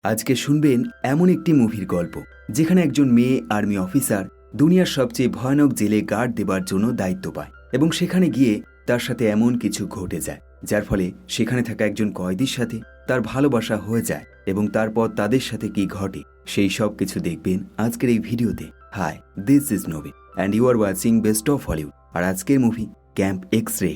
আজকে শুনবেন এমন একটি মুভির গল্প যেখানে একজন মেয়ে আর্মি অফিসার দুনিয়ার সবচেয়ে ভয়ানক জেলে গার্ড দেবার জন্য দায়িত্ব পায় এবং সেখানে গিয়ে তার সাথে এমন কিছু ঘটে যায় যার ফলে সেখানে থাকা একজন কয়েদির সাথে তার ভালোবাসা হয়ে যায় এবং তারপর তাদের সাথে কি ঘটে সেই সব কিছু দেখবেন আজকের এই ভিডিওতে। হাই, দিস ইজ নবীন and you are watching best of Hollywood. আর আজকের মুভি ক্যাম্প এক্স-রে।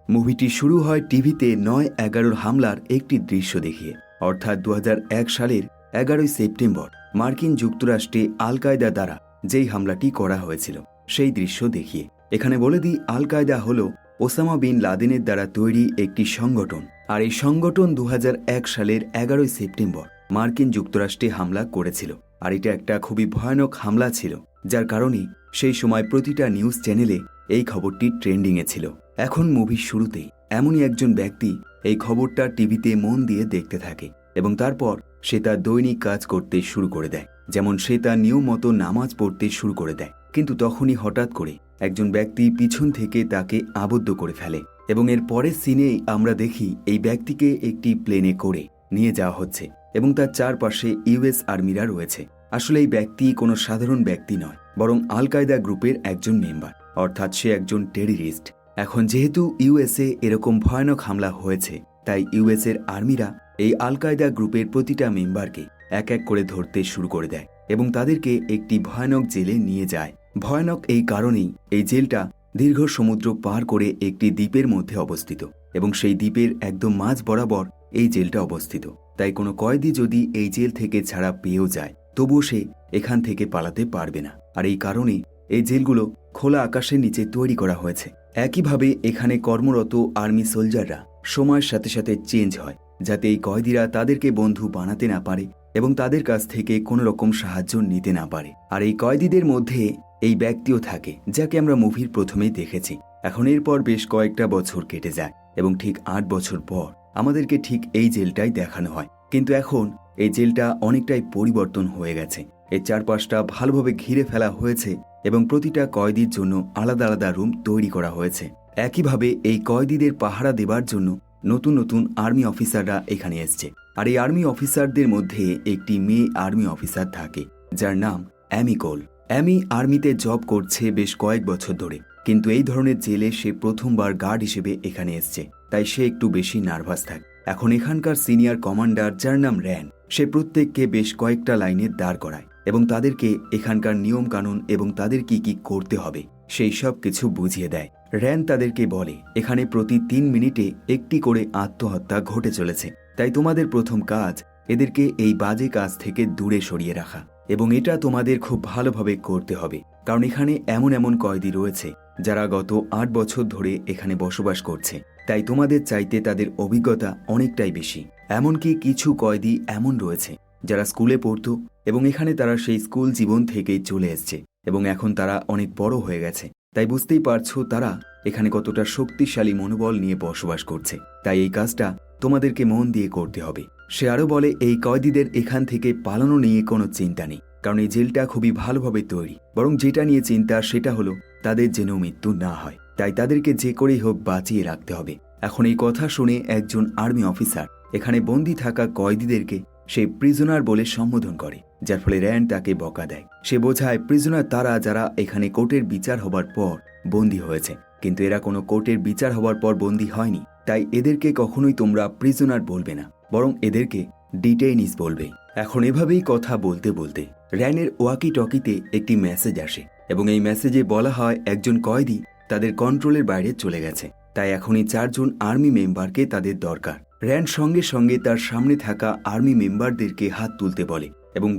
মুভিটি শুরু হয় টিভিতে ৯/১১ হামলার একটি দৃশ্য দেখিয়ে, অর্থাৎ ২০০১ সালের ১১ই সেপ্টেম্বর মার্কিন যুক্তরাষ্ট্রে আল কায়দা দ্বারা যেই হামলাটি করা হয়েছিল সেই দৃশ্য দেখিয়ে। এখানে বলে দিই, আল কায়দা হল ওসামা বিন লাদেনের দ্বারা তৈরি একটি সংগঠন, আর এই সংগঠন ২০০১ সালের ১১ই সেপ্টেম্বর মার্কিন যুক্তরাষ্ট্রে হামলা করেছিল। আর এটা একটা খুবই ভয়ানক হামলা ছিল, যার কারণে সেই সময় প্রতিটা নিউজ চ্যানেলে এই খবরটি ট্রেন্ডিংয়ে ছিল। এখন মুভির শুরুতেই এমনই একজন ব্যক্তি এই খবরটা টিভিতে মন দিয়ে দেখতে থাকে এবং তারপর সে তার দৈনিক কাজ করতে শুরু করে দেয়। যেমন সে তার নিয়ম মতো নামাজ পড়তে শুরু করে দেয়, কিন্তু তখনই হঠাৎ করে একজন ব্যক্তি পিছন থেকে তাকে আবদ্ধ করে ফেলে এবং এর পরের সিনেই আমরা দেখি এই ব্যক্তিকে একটি প্লেনে করে নিয়ে যাওয়া হচ্ছে এবং তার চারপাশে ইউএস আর্মিরা রয়েছে। আসলে এই ব্যক্তি কোনো সাধারণ ব্যক্তি নয়, বরং আল কায়দা গ্রুপের একজন মেম্বার, অর্থাৎ সে একজন টেররিস্ট। এখন যেহেতু ইউএসএ এরকম ভয়ানক হামলা হয়েছে, তাই ইউএসএর আর্মিরা এই আল কায়দা গ্রুপের প্রতিটা মেম্বারকে এক এক করে ধরতে শুরু করে দেয় এবং তাদেরকে একটি ভয়ানক জেলে নিয়ে যায়। ভয়ানক এই কারণেই এই জেলটা দীর্ঘ সমুদ্র পার করে একটি দ্বীপের মধ্যে অবস্থিত এবং সেই দ্বীপের একদম মাঝ বরাবর এই জেলটা অবস্থিত। তাই কোনো কয়েদি যদি এই জেল থেকে ছাড়া পেয়েও যায়, তবুও সে এখান থেকে পালাতে পারবে না। আর এই কারণে এই জেলগুলো খোলা আকাশের নিচে তৈরি করা হয়েছে। একইভাবে এখানে কর্মরত আর্মি সোলজাররা সময়ের সাথে সাথে চেঞ্জ হয়, যাতে এই কয়েদিরা তাদেরকে বন্ধু বানাতে না পারে এবং তাদের কাছ থেকে কোনো রকম সাহায্য নিতে না পারে। আর এই কয়েদিদের মধ্যে এই ব্যক্তিও থাকে যাকে আমরা মুভির প্রথমেই দেখেছি। এখন এরপর বেশ কয়েকটা বছর কেটে যায় এবং ঠিক ৮ বছর পর আমাদেরকে ঠিক এই জেলটাই দেখানো হয়, কিন্তু এখন এই জেলটা অনেকটাই পরিবর্তন হয়ে গেছে। এর চারপাশটা ভালোভাবে ঘিরে ফেলা হয়েছে এবং প্রতিটা কয়েদির জন্য আলাদা আলাদা রুম তৈরি করা হয়েছে। একইভাবে এই কয়েদিদের পাহারা দেবার জন্য নতুন নতুন আর্মি অফিসাররা এখানে এসছে। আর এই আর্মি অফিসারদের মধ্যে একটি মেয়ে আর্মি অফিসার থাকে যার নাম অ্যামি কোল। অ্যামি আর্মিতে জব করছে বেশ কয়েক বছর ধরে, কিন্তু এই ধরনের জেলে সে প্রথমবার গার্ড হিসেবে এখানে এসছে, তাই সে একটু বেশি নার্ভাস থাকে। এখন এখানকার সিনিয়র কমান্ডার, যার নাম র্যান, সে প্রত্যেককে বেশ কয়েকটা লাইনে দাঁড় করায় এবং তাদেরকে এখানকার নিয়ম কানুন এবং তাদের কি কি করতে হবে সেই সব কিছু বুঝিয়ে দেয়। র্যান তাদেরকে বলে, এখানে প্রতি ৩ মিনিটে একটি করে আত্মহত্যা ঘটে চলেছে, তাই তোমাদের প্রথম কাজ এদেরকে এই বাজে কাজ থেকে দূরে সরিয়ে রাখা এবং এটা তোমাদের খুব ভালোভাবে করতে হবে, কারণ এখানে এমন এমন কয়েদি রয়েছে যারা গত ৮ বছর ধরে এখানে বসবাস করছে, তাই তোমাদের চাইতে তাদের অভিজ্ঞতা অনেকটাই বেশি। এমনকি কিছু কয়েদি এমন রয়েছে যারা স্কুলে পড়তো এবং এখানে তারা সেই স্কুল জীবন থেকেই চলে এসছে এবং এখন তারা অনেক বড় হয়ে গেছে, তাই বুঝতেই পারছো তারা এখানে কতটা শক্তিশালী মনোবল নিয়ে বসবাস করছে। তাই এই কাজটা তোমাদেরকে মন দিয়ে করতে হবে। সে আরও বলে, এই কয়েদিদের এখান থেকে পালানো নিয়ে কোনো চিন্তা নেই, কারণ এই জেলটা খুবই ভালোভাবে তৈরি, বরং যেটা নিয়ে চিন্তা সেটা হলো তাদের যেন মৃত্যু না হয়, তাই তাদেরকে যে করেই হোক বাঁচিয়ে রাখতে হবে। এখন এই কথা শুনে একজন আর্মি অফিসার এখানে বন্দী থাকা কয়েদিদেরকে সে প্রিজনার বলে সম্বোধন করে, যার ফলে র্যান তাকে বকা দেয়। সে বোঝায় প্রিজনার তারা যারা এখানে কোর্টের বিচার হবার পর বন্দী হয়েছে, কিন্তু এরা কোনো কোর্টের বিচার হবার পর বন্দী হয়নি, তাই এদেরকে কখনোই তোমরা প্রিজনার বলবে না, বরং এদেরকে ডিটেইনিস বলবে। এখন এভাবেই কথা বলতে বলতে র্যানের ওয়াকি টকিতে একটি মেসেজ আসে এবং এই মেসেজে বলা হয় একজন কয়েদি তাদের কন্ট্রোলের বাইরে চলে গেছে, তাই এখনই ৪ জন আর্মি মেম্বারকে তাদের দরকার। র্যান সঙ্গে সঙ্গে তার সামনে থাকা আর্মি মেম্বারদেরকে হাত তুলতে বলে এবং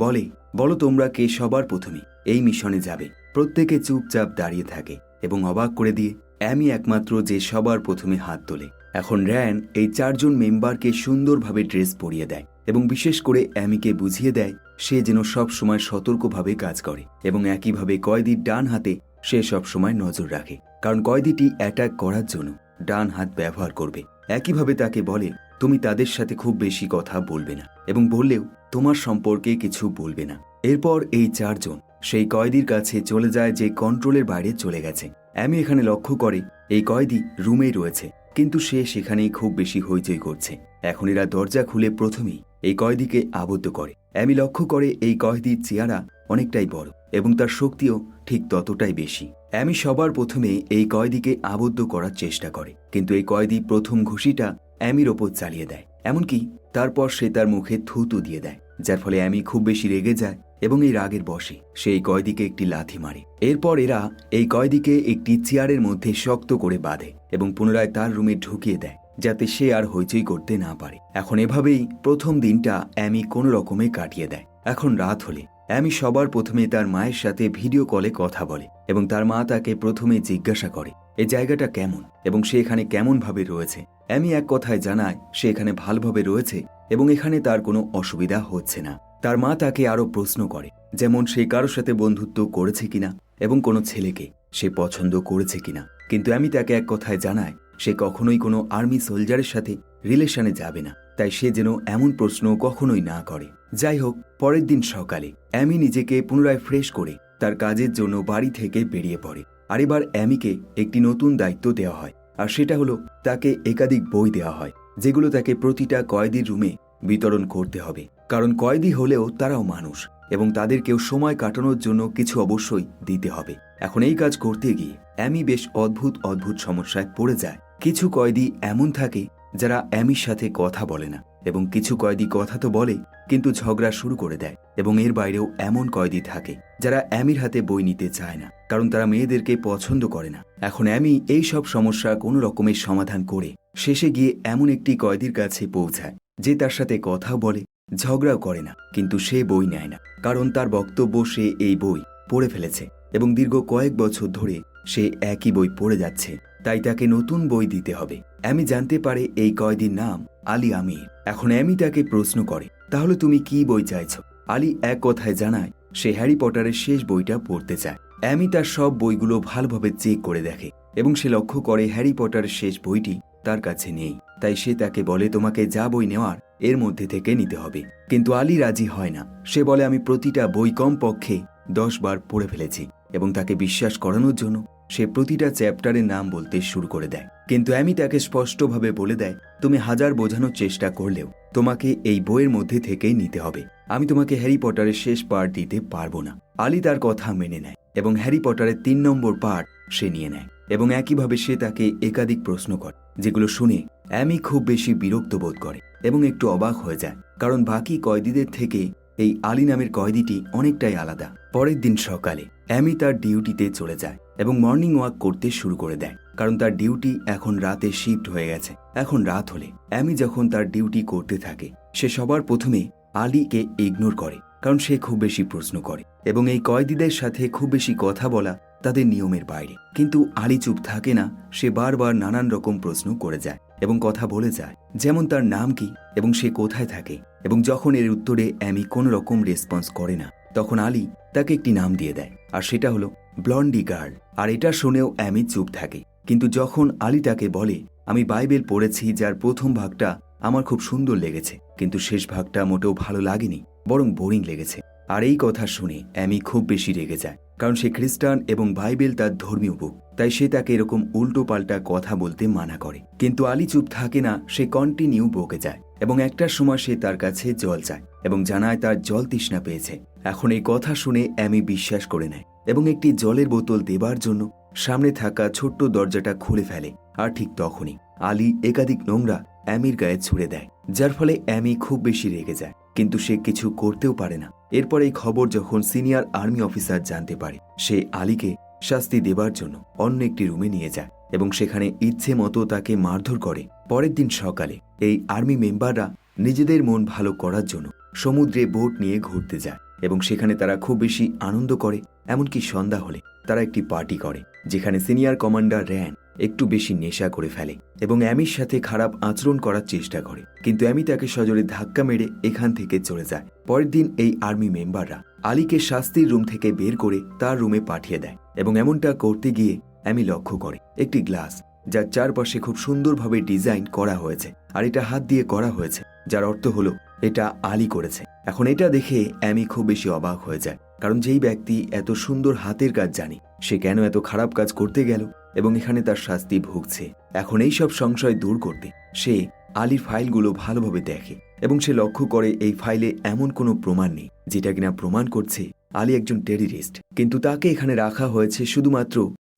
বলো তোমরা কে সবার প্রথমে এই মিশনে যাবে। প্রত্যেকে চুপচাপ দাঁড়িয়ে থাকে এবং অবাক করে দিয়ে অ্যামি একমাত্র যে সবার প্রথমে হাত তোলে। এখন র্যান এই ৪ জন মেম্বারকে সুন্দরভাবে ড্রেস পরিয়ে দেয় এবং বিশেষ করে অ্যামিকে বুঝিয়ে দেয় সে যেন সব সময় সতর্কভাবে কাজ করে এবং একইভাবে কয়েদির ডান হাতে সে সব সময় নজর রাখে, কারণ কয়েদিটি অ্যাটাক করার জন্য ডান হাত ব্যবহার করবে। একইভাবে তাকে বলে, তুমি তাদের সাথে খুব বেশি কথা বলবে না এবং বললেও তোমার সম্পর্কে কিছু বলবে না। এরপর এই ৪ জন সেই কয়েদির কাছে চলে যায় যে কন্ট্রোলের বাইরে চলে গেছে। অ্যামি এখানে লক্ষ্য করে এই কয়েদি রুমেই রয়েছে, কিন্তু সে সেখানেই খুব বেশি হইচই করছে। এখন এরা দরজা খুলে প্রথমেই এই কয়েদিকে আবদ্ধ করে। অ্যামি লক্ষ্য করে এই কয়েদির চেহারা অনেকটাই বড় এবং তার শক্তিও ঠিক ততটাই বেশি। অ্যামি সবার প্রথমে এই কয়েদিকে আবদ্ধ করার চেষ্টা করে, কিন্তু এই কয়েদি প্রথম ঘুষিটা অ্যামির ওপর চালিয়ে দেয়। এমনকি তারপর সে তার মুখে থুতু দিয়ে দেয়, যার ফলে অ্যামি খুব বেশি রেগে যায় এবং এই রাগের বশে সে এই কয়েদিকে একটি লাথি মারে। এরপর এরা এই কয়েদিকে একটি চেয়ারের মধ্যে শক্ত করে বাঁধে এবং পুনরায় তার রুমে ঢুকিয়ে দেয়, যাতে সে আর হইচই করতে না পারে। এখন এভাবেই প্রথম দিনটা অ্যামি কোনো রকমে কাটিয়ে দেয়। এখন রাত হলে অ্যামি সবার প্রথমে তার মায়ের সাথে ভিডিও কলে কথা বলে এবং তার মা তাকে প্রথমে জিজ্ঞাসা করে এই জায়গাটা কেমন এবং সে এখানে কেমনভাবে রয়েছে। অ্যামি এক কথায় জানায় সে এখানে ভালোভাবে রয়েছে এবং এখানে তার কোনো অসুবিধা হচ্ছে না। তার মা তাকে আরও প্রশ্ন করে, যেমন সে কারোর সাথে বন্ধুত্ব করেছে কিনা এবং কোনো ছেলেকে সে পছন্দ করেছে কিনা। কিন্তু অ্যামি তাকে এক কথায় জানায় সে কখনোই কোনো আর্মি সোলজারের সাথে রিলেশনে যাবে না, তাই সে যেন এমন প্রশ্ন কখনোই না করে। যাই হোক, পরের দিন সকালে অ্যামি নিজেকে পুনরায় ফ্রেশ করে তার কাজের জন্য বাড়ি থেকে বেরিয়ে পড়ে। আর এবার অ্যামিকে একটি নতুন দায়িত্ব দেওয়া হয়, আর সেটা হলো তাকে একাধিক বই দেওয়া হয়, যেগুলো তাকে প্রতিটা কয়েদির রুমে বিতরণ করতে হবে। কারণ কয়েদি হলেও তারাও মানুষ এবং তাদেরকেও সময় কাটানোর জন্য কিছু অবশ্যই দিতে হবে। এখন এই কাজ করতে গিয়ে অ্যামি বেশ অদ্ভুত অদ্ভুত সমস্যায় পড়ে যায়। কিছু কয়েদি এমন থাকে যারা অ্যামির সাথে কথা বলে না, এবং কিছু কয়েদি কথা তো বলে কিন্তু ঝগড়া শুরু করে দেয়। এবং এর বাইরেও এমন কয়েদি থাকে যারা অ্যামির হাতে বই নিতে চায় না, কারণ তারা মেয়েদেরকে পছন্দ করে না। এখন অ্যামি এই সব সমস্যা কোনো রকমের সমাধান করে শেষে গিয়ে এমন একটি কয়েদির কাছে পৌঁছায় যে তার সাথে কথা বলে, ঝগড়াও করে না, কিন্তু সে বই নেয় না, কারণ তার বক্তব্য সে এই বই পড়ে ফেলেছে এবং দীর্ঘ কয়েক বছর ধরে সে একই বই পড়ে যাচ্ছে, তাই তাকে নতুন বই দিতে হবে। অ্যামি জানতে পারে এই কয়েদির নাম আলী আমির। এখন অ্যামি তাকে প্রশ্ন করে, তাহলে তুমি কি বই চাইছ? আলী এক কথায় জানায় সে হ্যারি পটারের শেষ বইটা পড়তে চায়। অ্যামি তার সব বইগুলো ভালোভাবে চেক করে দেখে এবং সে লক্ষ্য করে হ্যারি পটারের শেষ বইটি তার কাছে নেই। তাই সে তাকে বলে তোমাকে যা বই নেওয়ার এর মধ্যে থেকে নিতে হবে। কিন্তু আলী রাজি হয় না। সে বলে আমি প্রতিটা বই কমপক্ষে 10 বার পড়ে ফেলেছি, এবং তাকে বিশ্বাস করানোর জন্য সে প্রতিটা চ্যাপ্টারের নাম বলতে শুরু করে দেয়। কিন্তু অ্যামি তাকে স্পষ্টভাবে বলে দেয় তুমি হাজার বোঝানোর চেষ্টা করলেও তোমাকে এই বইয়ের মধ্যে থেকেই নিতে হবে। আমি তোমাকে হ্যারি পটারের শেষ পার্ট দিতে পারবো না। আলী তার কথা মেনে নেয় এবং হ্যারি পটারের 3 নম্বর পার্ট সে নিয়ে নেয়, এবং একইভাবে সে তাকে একাধিক প্রশ্ন করে, যেগুলো শুনে অ্যামি খুব বেশি বিরক্ত বোধ করে এবং একটু অবাক হয়ে যায়, কারণ বাকি কয়েদিদের থেকে এই আলী নামের কয়েদিটি অনেকটাই আলাদা। পরের দিন সকালে অ্যামি তার ডিউটিতে চলে যায় এবং মর্নিং ওয়াক করতে শুরু করে দেয়, কারণ তার ডিউটি এখন রাতে শিফট হয়ে গেছে। এখন রাত হলে অ্যামি যখন তার ডিউটি করতে থাকে সে সবার প্রথমে আলীকে ইগনোর করে, কারণ সে খুব বেশি প্রশ্ন করে এবং এই কয়েদিদের সাথে খুব বেশি কথা বলা তাদের নিয়মের বাইরে। কিন্তু আলী চুপ থাকে না, সে বারবার নানান রকম প্রশ্ন করে যায় এবং কথা বলে যায়, যেমন তার নাম কি এবং সে কোথায় থাকে। এবং যখন এর উত্তরে অ্যামি কোনো রকম রেসপন্স করে না, তখন আলী তাকে একটি নাম দিয়ে দেয়, আর সেটা হলো ব্লন্ডি গার্ল। আর এটা শুনেও অ্যামি চুপ থাকে। কিন্তু যখন আলী তাকে বলে আমি বাইবেল পড়েছি যার প্রথম ভাগটা আমার খুব সুন্দর লেগেছে, কিন্তু শেষ ভাগটা মোটেও ভালো লাগেনি, বরং বোরিং লেগেছে। আর এই কথা শুনে অ্যামি খুব বেশি রেগে যায়, কারণ সে খ্রিস্টান এবং বাইবেল তার ধর্মীয় বুক, তাই সে তাকে এরকম উল্টো পাল্টা কথা বলতে মানা করে। কিন্তু আলী চুপ থাকে না, সে কন্টিনিউ বকে যায় এবং একটার সময় সে তার কাছে জল চায় এবং জানায় তার জল তৃষ্ণা পেয়েছে। এখন এই কথা শুনে অ্যামি বিশ্বাস করে নেয় এবং একটি জলের বোতল দেবার জন্য সামনে থাকা ছোট্ট দরজাটা খুলে ফেলে। আর ঠিক তখনই আলী একাধিক নোংরা অ্যামির গায়ে ছুড়ে দেয়, যার ফলে অ্যামি খুব বেশি রেগে যায়, কিন্তু সে কিছু করতেও পারে না। এরপর এই খবর যখন সিনিয়র আর্মি অফিসার জানতে পারে, সে আলীকে শাস্তি দেবার জন্য অন্য একটি রুমে নিয়ে যায় এবং সেখানে ইচ্ছে মতো তাকে মারধর করে। পরের দিন সকালে এই আর্মি মেম্বাররা নিজেদের মন ভালো করার জন্য সমুদ্রে বোট নিয়ে ঘুরতে যায় এবং সেখানে তারা খুব বেশি আনন্দ করে। এমনকি সন্ধ্যা হলে তারা একটি পার্টি করে, যেখানে সিনিয়র কমান্ডার র্যান একটু বেশি নেশা করে ফেলে এবং অ্যামির সাথে খারাপ আচরণ করার চেষ্টা করে, কিন্তু অ্যামি তাকে সজোরে ধাক্কা মেরে এখান থেকে চলে যায়। পরের দিন এই আর্মি মেম্বাররা আলীকে শাস্তির রুম থেকে বের করে তার রুমে পাঠিয়ে দেয় এবং এমনটা করতে গিয়ে অ্যামি লক্ষ্য করে একটি গ্লাস, যার চারপাশে খুব সুন্দরভাবে ডিজাইন করা হয়েছে, আর এটা হাত দিয়ে করা হয়েছে, যার অর্থ হলো এটা আলী করেছে। এখন এটা দেখে অ্যামি খুব বেশি অবাক হয়ে যায়, কারণ যেই ব্যক্তি এত সুন্দর হাতের কাজ জানে সে কেন এত খারাপ কাজ করতে গেল এবং এখানে তার শাস্তি ভুগছে। এখন এই সব সংশয় দূর করতে সে আলীর ফাইলগুলো ভালোভাবে দেখে এবং সে লক্ষ্য করে এই ফাইলে এমন কোনো প্রমাণ নেই যেটা কিনা প্রমাণ করছে আলী একজন টেররিস্ট, কিন্তু তাকে এখানে রাখা হয়েছে শুধুমাত্র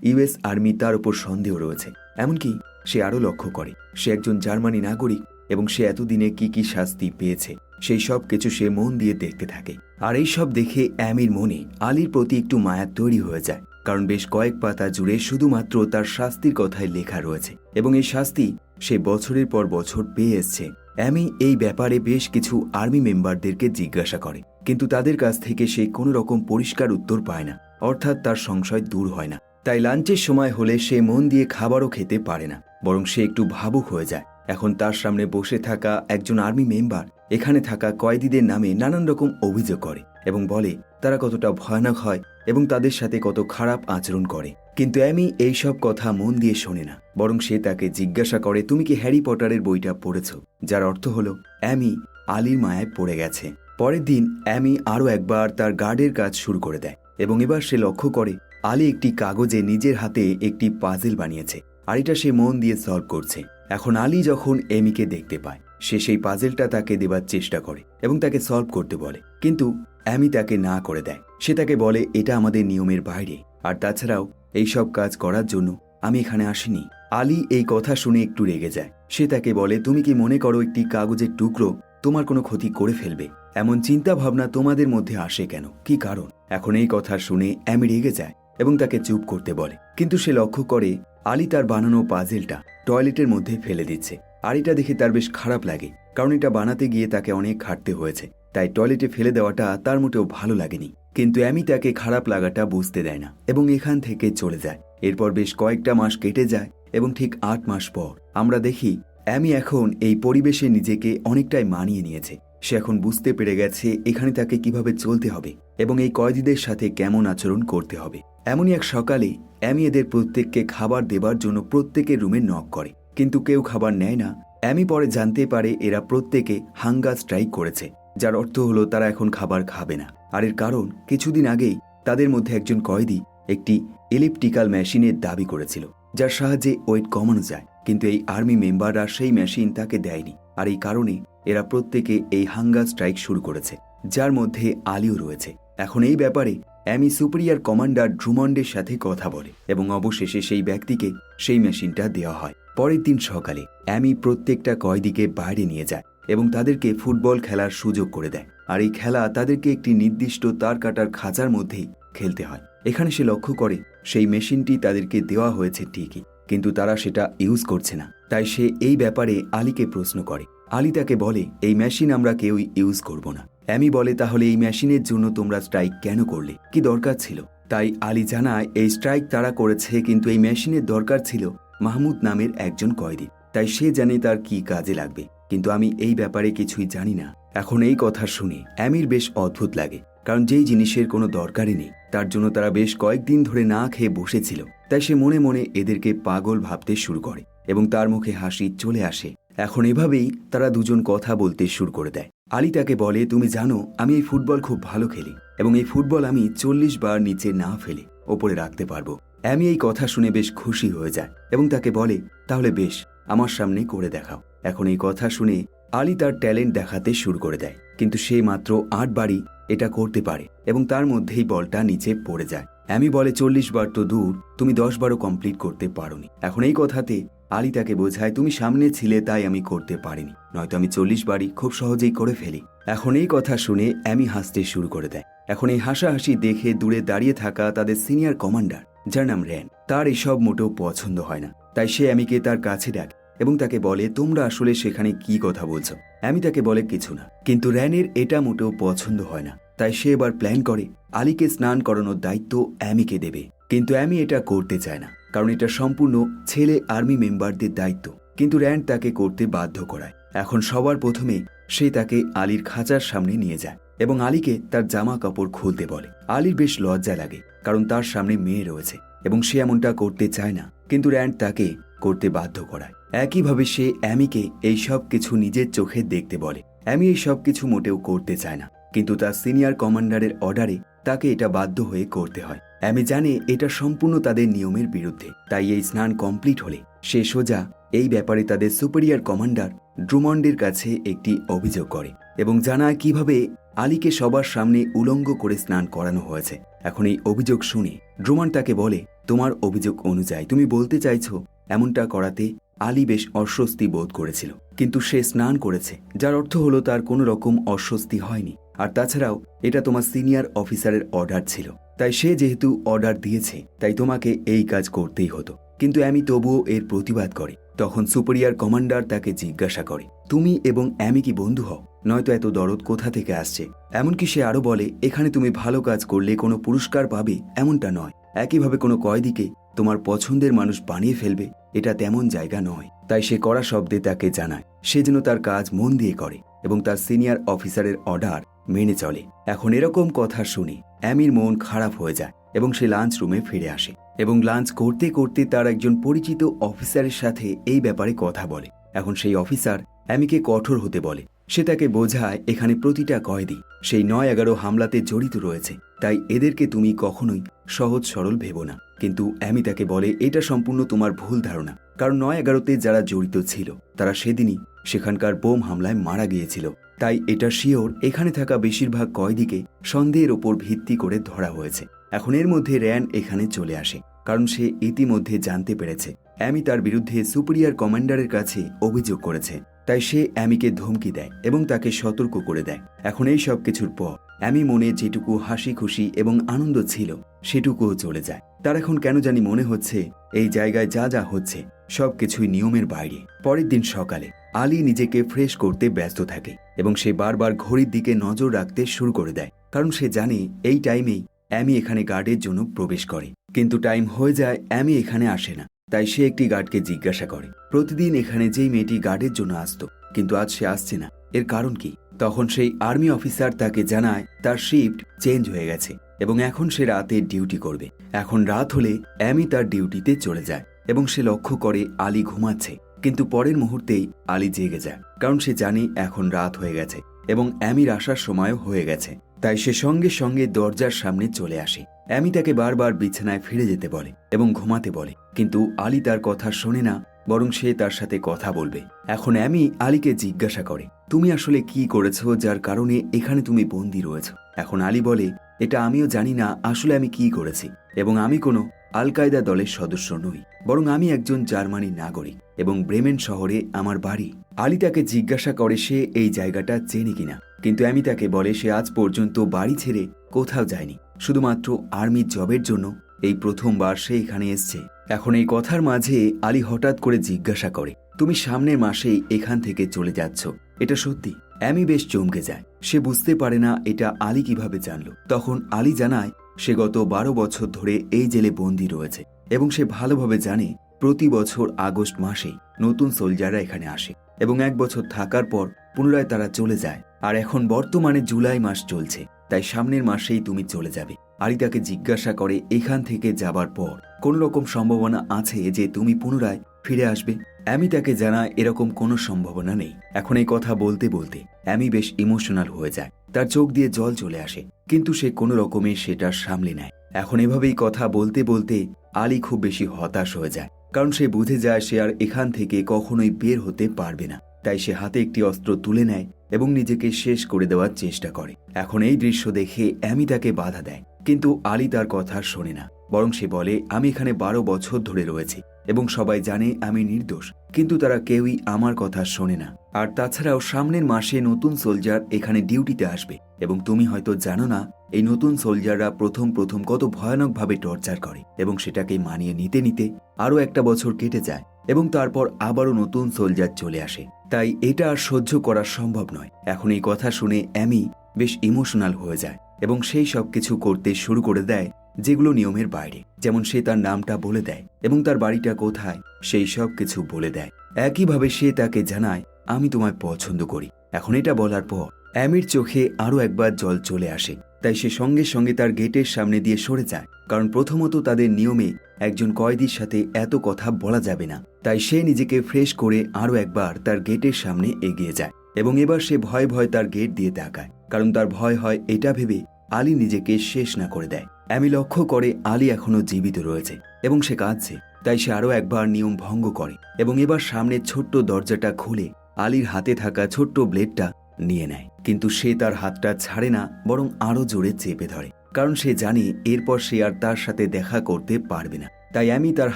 ইউএস আর্মি তার উপর সন্দেহ রয়েছে। এমনকি সে আরও লক্ষ্য করে সে একজন জার্মানি নাগরিক এবং সে এতদিনে কি কি শাস্তি পেয়েছে সেই সব কিছু সে মন দিয়ে দেখতে থাকে। আর এই সব দেখে অ্যামির মনে আলীর প্রতি একটু মায়া তৈরি হয়ে যায়, কারণ বেশ কয়েক পাতা জুড়ে শুধুমাত্র তার শাস্তির কথাই লেখা রয়েছে এবং এই শাস্তি সে বছরের পর বছর পেয়ে এসছে। অ্যামি এই ব্যাপারে বেশ কিছু আর্মি মেম্বারদেরকে জিজ্ঞাসা করে, কিন্তু তাদের কাছ থেকে সে কোনো রকম পরিষ্কার উত্তর পায় না, অর্থাৎ তার সংশয় দূর হয় না। তাই লাঞ্চের সময় হলে সে মন দিয়ে খাবারও খেতে পারে না, বরং সে একটু ভাবুক হয়ে যায়। এখন তার সামনে বসে থাকা একজন আর্মি মেম্বার এখানে থাকা কয়েদিদের নামে নানান রকম অভিযোগ করে এবং বলে তারা কতটা ভয়ানক হয় এবং তাদের সাথে কত খারাপ আচরণ করে। কিন্তু অ্যামি এই সব কথা মন দিয়ে শোনে না, বরং সে তাকে জিজ্ঞাসা করে, তুমি কি হ্যারি পটারের বইটা পড়েছ? যার অর্থ হলো অ্যামি আলীর মায়ায় পড়ে গেছে। পরের দিন অ্যামি আরও একবার তার গার্ডের কাজ শুরু করে দেয় এবং এবার সে লক্ষ্য করে আলী একটি কাগজে নিজের হাতে একটি পাজেল বানিয়েছে আর এটা সে মন দিয়ে সলভ করছে। এখন আলী যখন এমিকে দেখতে পায় সে সেই পাজেলটা তাকে দেবার চেষ্টা করে এবং তাকে সলভ করতে বলে, কিন্তু অ্যামি তাকে না করে দেয়। সে তাকে বলে এটা আমাদের নিয়মের বাইরে, আর তাছাড়াও এই সব কাজ করার জন্য আমি এখানে আসিনি। আলী এই কথা শুনে একটু রেগে যায়। সে তাকে বলে, তুমি কি মনে করো একটি কাগজের টুকরো তোমার কোনো ক্ষতি করে ফেলবে? এমন চিন্তা ভাবনা তোমাদের মধ্যে আসে কেন? কি কারণ? এখন এই কথা শুনে অ্যামি রেগে যায় এবং তাকে চুপ করতে বলে, কিন্তু সে লক্ষ্য করে আলী তার বানানো পাজেলটা টয়লেটের মধ্যে ফেলে দিচ্ছে। আর এটা দেখে তার বেশ খারাপ লাগে, কারণ এটা বানাতে গিয়ে তাকে অনেক খাটতে হয়েছে, তাই টয়লেটে ফেলে দেওয়াটা তার মোটেও ভালো লাগেনি। কিন্তু অ্যামি তাকে খারাপ লাগাটা বুঝতে দেয় না এবং এখান থেকে চলে যায়। এরপর বেশ কয়েকটা মাস কেটে যায় এবং ঠিক 8 মাস পর আমরা দেখি অ্যামি এখন এই পরিবেশে নিজেকে অনেকটাই মানিয়ে নিয়েছে। সে এখন বুঝতে পেরে গেছে এখানে তাকে কিভাবে চলতে হবে এবং এই কয়েদিদের সাথে কেমন আচরণ করতে হবে। এমনই এক সকালে অ্যামি এদের প্রত্যেককে খাবার দেবার জন্য প্রত্যেকের রুমে নক করে, কিন্তু কেউ খাবার নেয় না। অ্যামি পরে জানতে পারে এরা প্রত্যেকে হাঙ্গার স্ট্রাইক করেছে, যার অর্থ হলো তারা এখন খাবার খাবে না। আর এর কারণ কিছুদিন আগেই তাদের মধ্যে একজন কয়েদি একটি ইলেকট্রিক্যাল মেশিনের দাবি করেছিল, যার সাহায্যে ওয়েট কমানো যায়, কিন্তু এই আর্মি মেম্বাররা সেই মেশিন তাকে দেয়নি। আর এই কারণে এরা প্রত্যেকে এই হাঙ্গার স্ট্রাইক শুরু করেছে, যার মধ্যে আলীও রয়েছে। এখন এই ব্যাপারে অ্যামি সুপিরিয়র কমান্ডার ড্রুমন্ডের সাথে কথা বলে এবং অবশেষে সেই ব্যক্তিকে সেই মেশিনটা দেওয়া হয়। পরের দিন সকালে অ্যামি প্রত্যেকটা কয়েদিকে বাইরে নিয়ে যায় এবং তাদেরকে ফুটবল খেলার সুযোগ করে দেয়। আর এই খেলা তাদেরকে একটি নির্দিষ্ট তার কাটার খাঁচার মধ্যেই খেলতে হয়। এখানে সে লক্ষ্য করে সেই মেশিনটি তাদেরকে দেওয়া হয়েছে ঠিকই, কিন্তু তারা সেটা ইউজ করছে না। তাই সে এই ব্যাপারে আলীকে প্রশ্ন করে। আলী তাকে বলে, এই মেশিন আমরা কেউই ইউজ করব না। অ্যামি বলে, তাহলে এই মেশিনের জন্য তোমরা স্ট্রাইক কেন করলে? কি দরকার ছিল? তাই আলী জানায় এই স্ট্রাইক তারা করেছে, কিন্তু এই মেশিনের দরকার ছিল মাহমুদ নামের একজন কয়েদি, তাই সে জানে তার কি কাজে লাগবে, কিন্তু আমি এই ব্যাপারে কিছুই জানি না। এখন এই কথা শুনে অ্যামির বেশ অদ্ভুত লাগে, কারণ যেই জিনিসের কোনো দরকারই নেই তার জন্য তারা বেশ কয়েকদিন ধরে না খেয়ে বসেছিল। তাই সে মনে মনে এদেরকে পাগল ভাবতে শুরু করে এবং তার মুখে হাসি চলে আসে। এখন এভাবেই তারা দুজন কথা বলতে শুরু করে দেয়। আলী তাকে বলে, তুমি জানো আমি এই ফুটবল খুব ভালো খেলি এবং এই ফুটবল আমি 40 বার নিচে না ফেলে ওপরে রাখতে পারবো। অ্যামি এই কথা শুনে বেশ খুশি হয়ে যায় এবং তাকে বলে, তাহলে বেশ, আমার সামনে করে দেখাও। এখন এই কথা শুনে আলী তার ট্যালেন্ট দেখাতে শুরু করে দেয়, কিন্তু সে মাত্র 8 বারই এটা করতে পারে এবং তার মধ্যেই বলটা নিচে পড়ে যায়। অ্যামি বলে, 40 বার তো দূর, তুমি 10 বারও কমপ্লিট করতে পারোনি। এখন এই কথাতে আলী তাকে বোঝায়, তুমি সামনে ছিলে তাই আমি করতে পারিনি, নয়তো আমি 40 বারই খুব সহজেই করে ফেলি। এখন এই কথা শুনে অ্যামি হাসতে শুরু করে দেয়। এখন এই হাসাহাসি দেখে দূরে দাঁড়িয়ে থাকা তাদের সিনিয়র কমান্ডার, যার নাম র্যান, তার এসব মোটেও পছন্দ হয় না। তাই সে অ্যামিকে তার কাছে ডাকে এবং তাকে বলে, তোমরা আসলে সেখানে কি কথা বলছো? অ্যামি তাকে বলে, কিছু না। কিন্তু র্যানের এটা মোটেও পছন্দ হয় না, তাই সে এবার প্ল্যান করে আলীকে স্নান করানোর দায়িত্ব অ্যামিকে দেবে। কিন্তু অ্যামি এটা করতে চায় না, কারণ এটা সম্পূর্ণ ছেলে আর্মি মেম্বারদের দায়িত্ব, কিন্তু র্যান তাকে করতে বাধ্য করায়। এখন সবার প্রথমে সে তাকে আলীর খাঁচার সামনে নিয়ে যায় এবং আলীকে তার জামা কাপড় খুলতে বলে। আলীর বেশ লজ্জা লাগে, কারণ তার সামনে মেয়ে রয়েছে এবং সে এমনটা করতে চায় না, কিন্তু র্যান তাকে করতে বাধ্য করায়। একইভাবে সে অ্যামিকে এই সব কিছু নিজের চোখে দেখতে বলে। অ্যামি এই সব কিছু মোটেও করতে চায় না, কিন্তু তার সিনিয়র কমান্ডারের অর্ডারে তাকে এটা বাধ্য হয়ে করতে হয়। অ্যামি জানে এটা সম্পূর্ণ তাদের নিয়মের বিরুদ্ধে, তাই এই স্নান কমপ্লিট হলে সে সোজা এই ব্যাপারে তাদের সুপিরিয়র কমান্ডার ড্রুমন্ডের কাছে একটি অভিযোগ করে এবং জানায় কিভাবে আলীকে সবার সামনে উলঙ্গ করে স্নান করানো হয়েছে। এখন এই অভিযোগ শুনে ড্রুমন্ড তাকে বলে, তোমার অভিযোগ অনুযায়ী তুমি বলতে চাইছো এমনটা করাতে আলী বেশ অস্বস্তি বোধ করেছিল, কিন্তু সে স্নান করেছে, যার অর্থ হলো তার কোনো রকম অস্বস্তি হয়নি। আর তাছাড়াও এটা তোমার সিনিয়র অফিসারের অর্ডার ছিল, তাই সে যেহেতু অর্ডার দিয়েছে তাই তোমাকে এই কাজ করতেই হতো। কিন্তু অ্যামি তবুও এর প্রতিবাদ করে। তখন সুপিরিয়র কমান্ডার তাকে জিজ্ঞাসা করে, তুমি এবং অ্যামি কি বন্ধু হও? নয়তো এত দরদ কোথা থেকে আসছে? এমনকি সে আরো বলে, এখানে তুমি ভালো কাজ করলে কোনো পুরস্কার পাবে এমনটা নয়, একইভাবে কোনো কয়েদিকে তোমার পছন্দের মানুষ বানিয়ে ফেলবে এটা তেমন জায়গা নয়। তাই সে কড়া শব্দে তাকে জানায় সে যেন তার কাজ মন দিয়ে করে এবং তার সিনিয়র অফিসারের অর্ডার মেনে চলে। এখন এরকম কথা শুনে অ্যামির মন খারাপ হয়ে যায় এবং সে লাঞ্চ রুমে ফিরে আসে এবং লাঞ্চ করতে করতে তার একজন পরিচিত অফিসারের সাথে এই ব্যাপারে কথা বলে। এখন সেই অফিসার অ্যামিকে কঠোর হতে বলে। সে তাকে বোঝায় এখানে প্রতিটা কয়েদি সেই ৯/১১ হামলাতে জড়িত রয়েছে, তাই এদেরকে তুমি কখনোই সহজ সরল ভেবো না। কিন্তু অ্যামি তাকে বলে, এটা সম্পূর্ণ তোমার ভুল ধারণা, কারণ ৯/১১তে যারা জড়িত ছিল তারা সেদিনই সেখানকার বোম হামলায় মারা গিয়েছিল। তাই এটা শিওর এখানে থাকা বেশিরভাগ কয়েদিকে সন্দেহের ওপর ভিত্তি করে ধরা হয়েছে। এখন এর মধ্যে র্যান এখানে চলে আসে, কারণ সে ইতিমধ্যে জানতে পেরেছে অ্যামি তার বিরুদ্ধে সুপিরিয়র কমান্ডারের কাছে অভিযোগ করেছে। তাই সে অ্যামিকে ধমকি দেয় এবং তাকে সতর্ক করে দেয়। এখন এই সব কিছুর পর অ্যামি মনে যেটুকু হাসি খুশি এবং আনন্দ ছিল সেটুকুও চলে যায়। তার এখন কেন জানি মনে হচ্ছে এই জায়গায় যা যা হচ্ছে সবকিছুই নিয়মের বাইরে। পরের দিন সকালে আলী নিজেকে ফ্রেশ করতে ব্যস্ত থাকে এবং সে বারবার ঘড়ির দিকে নজর রাখতে শুরু করে দেয়, কারণ সে জানে এই টাইমেই অ্যামি এখানে গার্ডের জন্য প্রবেশ করে। কিন্তু টাইম হয়ে যায়, অ্যামি এখানে আসে না। তাই সে একটি গার্ডকে জিজ্ঞাসা করে, প্রতিদিন এখানে যেই মেয়েটি গার্ডের জন্য আসতো কিন্তু আজ সে আসছে না, এর কারণ কি? তখন সেই আর্মি অফিসার তাকে জানায় তার শিফট চেঞ্জ হয়ে গেছে এবং এখন সে রাতে ডিউটি করবে। এখন রাত হলে অ্যামি তার ডিউটিতে চলে যায় এবং সে লক্ষ্য করে আলী ঘুমাচ্ছে, কিন্তু পরের মুহূর্তেই আলী জেগে যায়, কারণ সে জানে এখন রাত হয়ে গেছে এবং অ্যামির আসার সময়ও হয়ে গেছে। তাই সে সঙ্গে সঙ্গে দরজার সামনে চলে আসে। অ্যামি তাকে বারবার বিছানায় ফিরে যেতে বলে এবং ঘুমাতে বলে, কিন্তু আলী তার কথা শোনে না, বরং সে তার সাথে কথা বলবে। এখন অ্যামি আলীকে জিজ্ঞাসা করে, তুমি আসলে কি করেছো যার কারণে এখানে তুমি বন্দী রয়েছ? এখন আলী বলে, এটা আমিও জানি না আসলে আমি কি করেছি, এবং আমি কোনো আল কায়দা দলের সদস্য নই, বরং আমি একজন জার্মানি নাগরিক এবং ব্রেমেন শহরে আমার বাড়ি। আলী তাকে জিজ্ঞাসা করে সে এই জায়গাটা চেনে কিনা, কিন্তু অ্যামি তাকে বলে সে আজ পর্যন্ত বাড়ি ছেড়ে কোথাও যায়নি, শুধুমাত্র আর্মির জবের জন্য এই প্রথমবার সে এখানে এসছে। এখন এই কথার মাঝে আলী হঠাৎ করে জিজ্ঞাসা করে, তুমি সামনের মাসেই এখান থেকে চলে যাচ্ছ, এটা সত্যি? অ্যামি বেশ চমকে যায়। সে বুঝতে পারে না এটা আলী কিভাবে জানল। তখন আলী জানায় সে গত 12 বছর ধরে এই জেলে বন্দী রয়েছে এবং সে ভালোভাবে জানে প্রতি বছর আগস্ট মাসে নতুন সোলজাররা এখানে আসে এবং 1 বছর থাকার পর পুনরায় তারা চলে যায়। আর এখন বর্তমানে জুলাই মাস চলছে, তাই সামনের মাসেই তুমি চলে যাবে। আলী তাকে জিজ্ঞাসা করে, এখান থেকে যাবার পর কোন রকম সম্ভাবনা আছে যে তুমি পুনরায় ফিরে আসবে? অ্যামি তাকে জানায় এরকম কোনো সম্ভাবনা নেই। এখন এই কথা বলতে বলতে অ্যামি বেশ ইমোশনাল হয়ে যায়, তার চোখ দিয়ে জল চলে আসে, কিন্তু সে কোনো রকমে সেটা সামলে নেয়। এখন এভাবেই কথা বলতে বলতে আলী খুব বেশি হতাশ হয়ে যায়, কারণ সে বুঝে যায় সে আর এখান থেকে কখনোই বের হতে পারবে না। তাই সে হাতে একটি অস্ত্র তুলে নেয় এবং নিজেকে শেষ করে দেওয়ার চেষ্টা করে। এখন এই দৃশ্য দেখে অ্যামি তাকে বাধা দেয়, কিন্তু আলী তার কথা শোনে না, বরং সে বলে, আমি এখানে 12 বছর ধরে রয়েছি এবং সবাই জানে আমি নির্দোষ, কিন্তু তারা কেউই আমার কথা শোনে না। আর তাছাড়াও সামনের মাসে নতুন সোলজার এখানে ডিউটিতে আসবে এবং তুমি হয়তো জানো না এই নতুন সোলজাররা প্রথম কত ভয়ানকভাবে টর্চার করে এবং সেটাকে মানিয়ে নিতে নিতে আরও 1 বছর কেটে যায় এবং তারপর আবারও নতুন সোলজার চলে আসে। তাই এটা আর সহ্য করা সম্ভব নয়। এখন এই কথা শুনে অ্যামি বেশ ইমোশনাল হয়ে যায় এবং সেই সব কিছু করতে শুরু করে দেয় যেগুলো নিয়মের বাইরে, যেমন সে তার নামটা বলে দেয় এবং তার বাড়িটা কোথায় সেই সব কিছু বলে দেয়। একইভাবে সে তাকে জানায়, আমি তোমায় পছন্দ করি। এখন এটা বলার পর অ্যামির চোখে আরও একবার জল চলে আসে, তাই সে সঙ্গে সঙ্গে তার গেটের সামনে দিয়ে সরে যায়, কারণ প্রথমত তাদের নিয়মে একজন কয়েদির সাথে এত কথা বলা যাবে না। তাই সে নিজেকে ফ্রেশ করে আরও একবার তার গেটের সামনে এগিয়ে যায় এবং এবার সে ভয়ে ভয়ে তার গেট দিয়ে তাকায়, কারণ তার ভয় হয় এটা ভেবে আলী নিজেকে শেষ না করে দেয়। অ্যামি লক্ষ্য করে আলী এখনো জীবিত রয়েছে এবং সে কাঁদছে। তাই সে আরও একবার নিয়ম ভঙ্গ করে এবং এবার সামনের ছোট্ট দরজাটা খুলে আলীর হাতে থাকা ছোট্ট ব্লেডটা নিয়ে নেয়। কিন্তু সে তার হাতটা ছাড়ে না, বরং আরও জোরে চেপে ধরে, কারণ সে জানে এরপর সে আর তার সাথে দেখা করতে পারবে না। তাই অ্যামি তার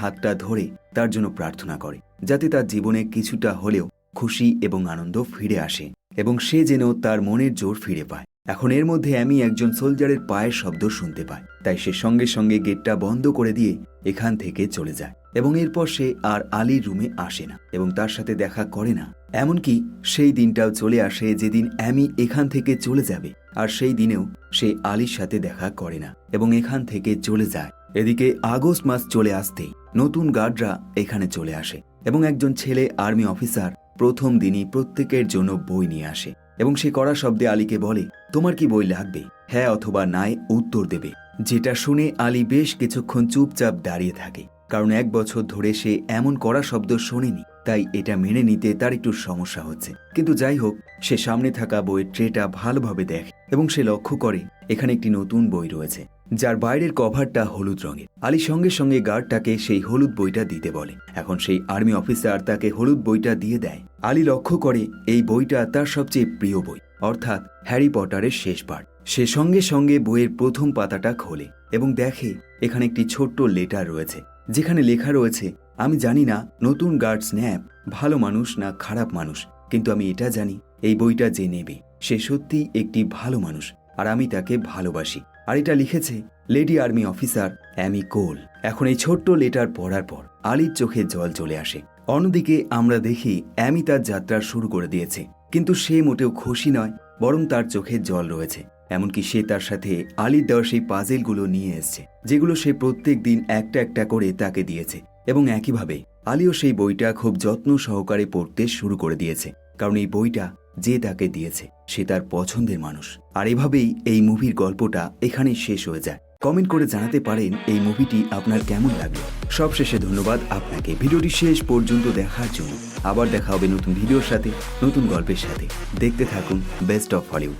হাতটা ধরে তার জন্য প্রার্থনা করে, যাতে তার জীবনে কিছুটা হলেও খুশি এবং আনন্দ ফিরে আসে এবং সে যেন তার মনের জোর ফিরে পায়। এখন এর মধ্যে অ্যামি একজন সোলজারের পায়ের শব্দ শুনতে পায়, তাই সে সঙ্গে সঙ্গে গেটটা বন্ধ করে দিয়ে এখান থেকে চলে যায় এবং এরপর সে আর আলীর রুমে আসে না এবং তার সাথে দেখা করে না। এমনকি সেই দিনটাও চলে আসে যেদিন অ্যামি এখান থেকে চলে যাবে, আর সেই দিনেও সে আলীর সাথে দেখা করে না এবং এখান থেকে চলে যায়। এদিকে আগস্ট মাস চলে আসতেই নতুন গার্ডরা এখানে চলে আসে এবং একজন ছেলে আর্মি অফিসার প্রথম দিনই প্রত্যেকের জন্য বই নিয়ে আসে এবং সে কড়া শব্দে আলীকে বলে, তোমার কি বই লাগবে? হ্যাঁ অথবা নাই উত্তর দেবে। যেটা শুনে আলী বেশ কিছুক্ষণ চুপচাপ দাঁড়িয়ে থাকে, কারণ 1 বছর ধরে সে এমন কড়া শব্দ শোনেনি, তাই এটা মেনে নিতে তার একটু সমস্যা হচ্ছে। কিন্তু যাই হোক, সে সামনে থাকা বইয়ের ট্রেটা ভালোভাবে দেখে এবং সে লক্ষ্য করে এখানে একটি নতুন বই রয়েছে, যার বাইরের কভারটা হলুদ রঙের। আলী সঙ্গে সঙ্গে গার্ডটাকে সেই হলুদ বইটা দিতে বলে। এখন সেই আর্মি অফিসার তাকে হলুদ বইটা দিয়ে দেয়। আলী লক্ষ্য করে এই বইটা তার সবচেয়ে প্রিয় বই, অর্থাৎ হ্যারি পটারের শেষ পার্ট। সে সঙ্গে সঙ্গে বইয়ের প্রথম পাতাটা খোলে এবং দেখে এখানে একটি ছোট্ট লেটার রয়েছে, যেখানে লেখা রয়েছে, আমি জানি না নতুন গার্ড স্ন্যাপ ভালো মানুষ না খারাপ মানুষ, কিন্তু আমি এটা জানি এই বইটা যে নেবে সে সত্যিই একটি ভালো মানুষ, আর আমি তাকে ভালোবাসি। আর এটা লিখেছে লেডি আর্মি অফিসার অ্যামি কোল। এখন এই ছোট্ট লেটার পড়ার পর আলীর চোখে জল চলে আসে। অন্যদিকে আমরা দেখি অ্যামি তার যাত্রা শুরু করে দিয়েছে, কিন্তু সে মোটেও খুশি নয়, বরং তার চোখে জল রয়েছে। এমনকি সে তার সাথে আলীর দেওয়া সেই পাজেলগুলো নিয়ে এসছে, যেগুলো সে প্রত্যেক দিন একটা একটা করে তাকে দিয়েছে এবং একইভাবে আলীও সেই বইটা খুব যত্ন সহকারে পড়তে শুরু করে দিয়েছে, কারণ এই বইটা যে তাকে দিয়েছে সে তার পছন্দের মানুষ। আর এভাবেই এই মুভির গল্পটা এখানেই শেষ হয়ে যায়। কমেন্ট করে জানাতে পারেন এই মুভিটি আপনার কেমন লাগলো। সবশেষে ধন্যবাদ আপনাকে ভিডিওটি শেষ পর্যন্ত দেখার জন্য। আবার দেখা হবে নতুন ভিডিওর সাথে, নতুন গল্পের সাথে। দেখতে থাকুন বেস্ট অফ হলিউড।